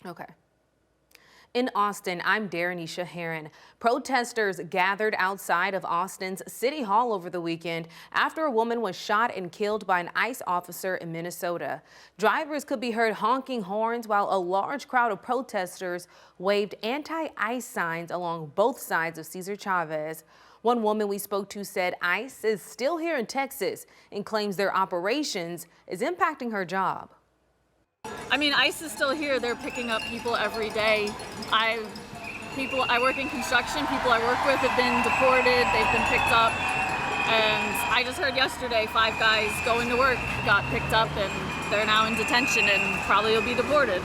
Okay. In Austin, I'm Darenisha Heron. Protesters gathered outside of Austin's City Hall over the weekend after a woman was shot and killed by an ICE officer in Minnesota. Drivers could be heard honking horns while a large crowd of protesters waved anti-ICE signs along both sides of Cesar Chavez. One woman we spoke to said ICE is still here in Texas and claims their operations is impacting her job. I mean, ICE is still here. They're picking up people every day. I work in construction. People I work with have been deported. They've been picked up. And I just heard yesterday 5 guys going to work got picked up and they're now in detention and probably will be deported.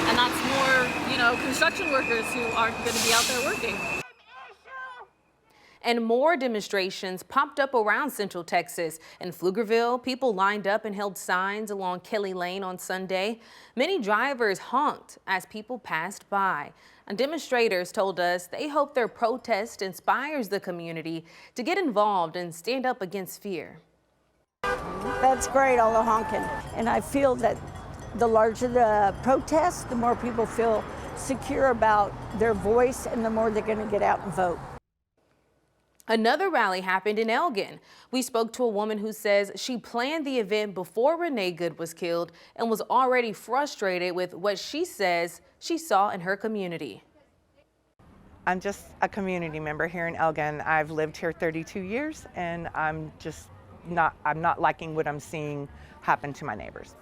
And that's more, construction workers who aren't going to be out there working. And more demonstrations popped up around Central Texas. In Pflugerville, people lined up and held signs along Kelly Lane on Sunday. Many drivers honked as people passed by. And demonstrators told us they hope their protest inspires the community to get involved and stand up against fear. That's great, all the honking. And I feel that the larger the protest, the more people feel secure about their voice and the more they're going to get out and vote. Another rally happened in Elgin. We spoke to a woman who says she planned the event before Renee Good was killed and was already frustrated with what she says she saw in her community. I'm just a community member here in Elgin. I've lived here 32 years and I'm not liking what I'm seeing happen to my neighbors.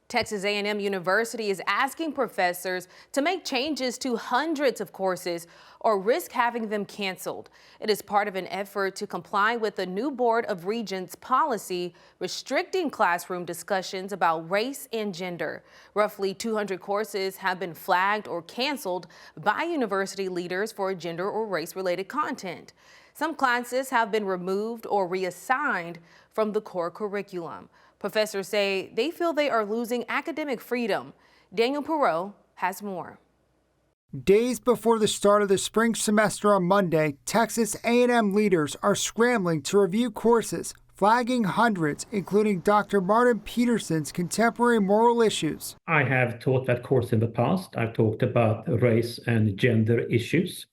Texas A&M University is asking professors to make changes to hundreds of courses or risk having them canceled. It is part of an effort to comply with the new Board of Regents policy restricting classroom discussions about race and gender. Roughly 200 courses have been flagged or canceled by university leaders for gender or race-related content. Some classes have been removed or reassigned from the core curriculum. Professors say they feel they are losing academic freedom. Daniel Perot has more. Days before the start of the spring semester on Monday, Texas A&M leaders are scrambling to review courses, flagging hundreds, including Dr. Martin Peterson's Contemporary Moral Issues. I have taught that course in the past. I've talked about race and gender issues,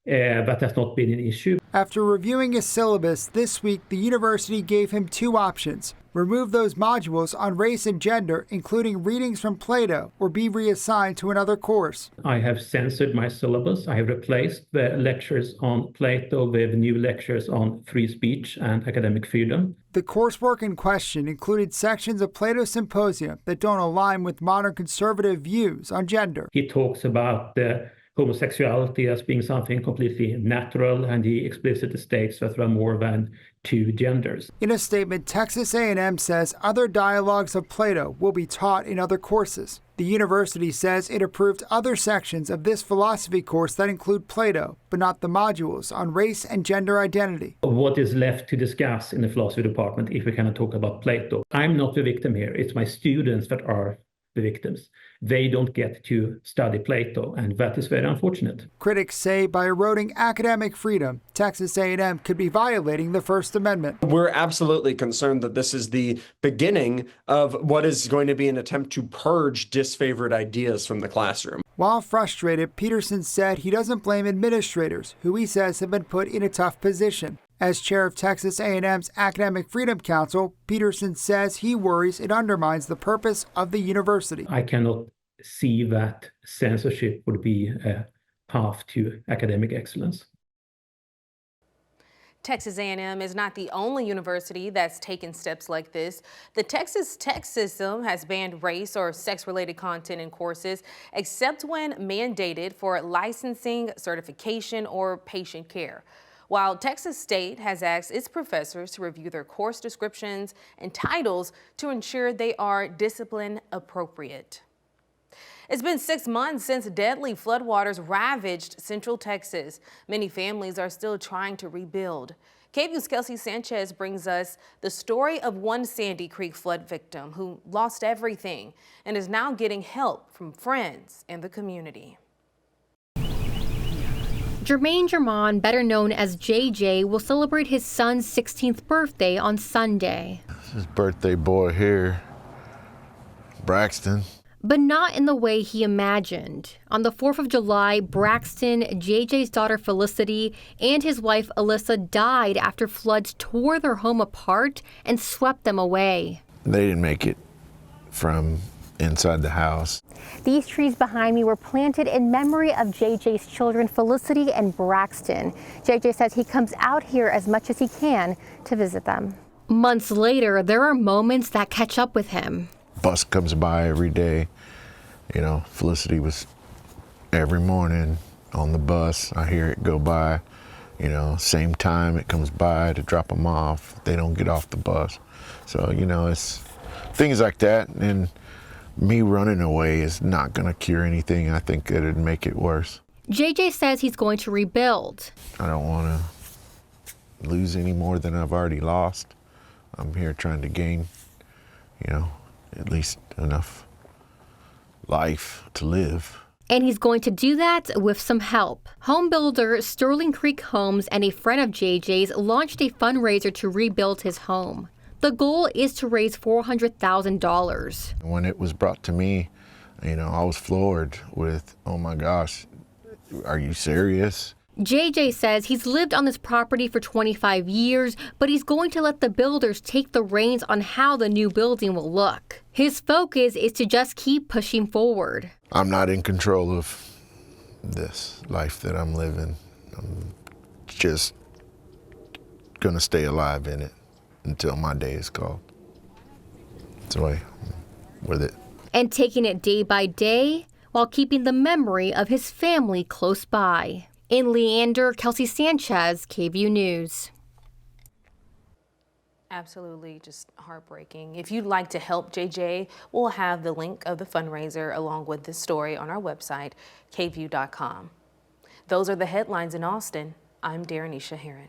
but that's not been an issue. After reviewing his syllabus this week, the university gave him 2 options. Remove those modules on race and gender, including readings from Plato, or be reassigned to another course. I have censored my syllabus. I have replaced the lectures on Plato with new lectures on free speech and academic freedom. The coursework in question included sections of Plato's Symposium that don't align with modern conservative views on gender. He talks about homosexuality as being something completely natural, and he explicitly states that there are more than 2 genders. In a statement, Texas A&M says other dialogues of Plato will be taught in other courses. The university says it approved other sections of this philosophy course that include Plato, but not the modules on race and gender identity. What is left to discuss in the philosophy department if we cannot talk about Plato? I'm not the victim here. It's my students that are the victims. They don't get to study Plato, and that is very unfortunate. Critics say by eroding academic freedom, Texas A&M could be violating the First Amendment. We're absolutely concerned that this is the beginning of what is going to be an attempt to purge disfavored ideas from the classroom. While frustrated, Peterson said he doesn't blame administrators, who he says have been put in a tough position. As chair of Texas A&M's Academic Freedom Council, Peterson says he worries it undermines the purpose of the university. I cannot see that censorship would be a path to academic excellence. Texas A&M is not the only university that's taken steps like this. The Texas tech system has banned race or sex-related content in courses, except when mandated for licensing, certification, or patient care. While Texas State has asked its professors to review their course descriptions and titles to ensure they are discipline appropriate. It's been 6 months since deadly floodwaters ravaged Central Texas. Many families are still trying to rebuild. KVUE's Kelsey Sanchez brings us the story of one Sandy Creek flood victim who lost everything and is now getting help from friends and the community. Jermaine Germain, better known as JJ, will celebrate his son's 16th birthday on Sunday. This is birthday boy here, Braxton. but not in the way he imagined. On the 4th of July, Braxton, JJ's daughter Felicity, and his wife Alyssa died after floods tore their home apart and swept them away. They didn't make it from inside the house. These trees behind me were planted in memory of JJ's children, Felicity and Braxton. JJ says he comes out here as much as he can to visit them. Months later, there are moments that catch up with him. Bus comes by every day. You know, Felicity was every morning on the bus. I hear it go by. You know, same time it comes by to drop them off. They don't get off the bus. So, you know, it's things like that. And me running away is not going to cure anything. I think it'd make it worse. JJ says he's going to rebuild. I don't want to lose any more than I've already lost. I'm here trying to gain, you know, at least enough life to live. And he's going to do that with some help. Home builder Sterling Creek Homes and a friend of JJ's launched a fundraiser to rebuild his home. The goal is to raise $400,000. When it was brought to me, you know, I was floored with, oh my gosh, are you serious? JJ says he's lived on this property for 25 years, but he's going to let the builders take the reins on how the new building will look. His focus is to just keep pushing forward. I'm not in control of this life that I'm living. I'm just gonna stay alive in it until my day is called. So I'm with it. And taking it day by day while keeping the memory of his family close by. In Leander, Kelsey Sanchez, KVUE News. Absolutely just heartbreaking. If you'd like to help JJ, we'll have the link of the fundraiser along with this story on our website, kvue.com. Those are the headlines in Austin. I'm Darrenisha Heron.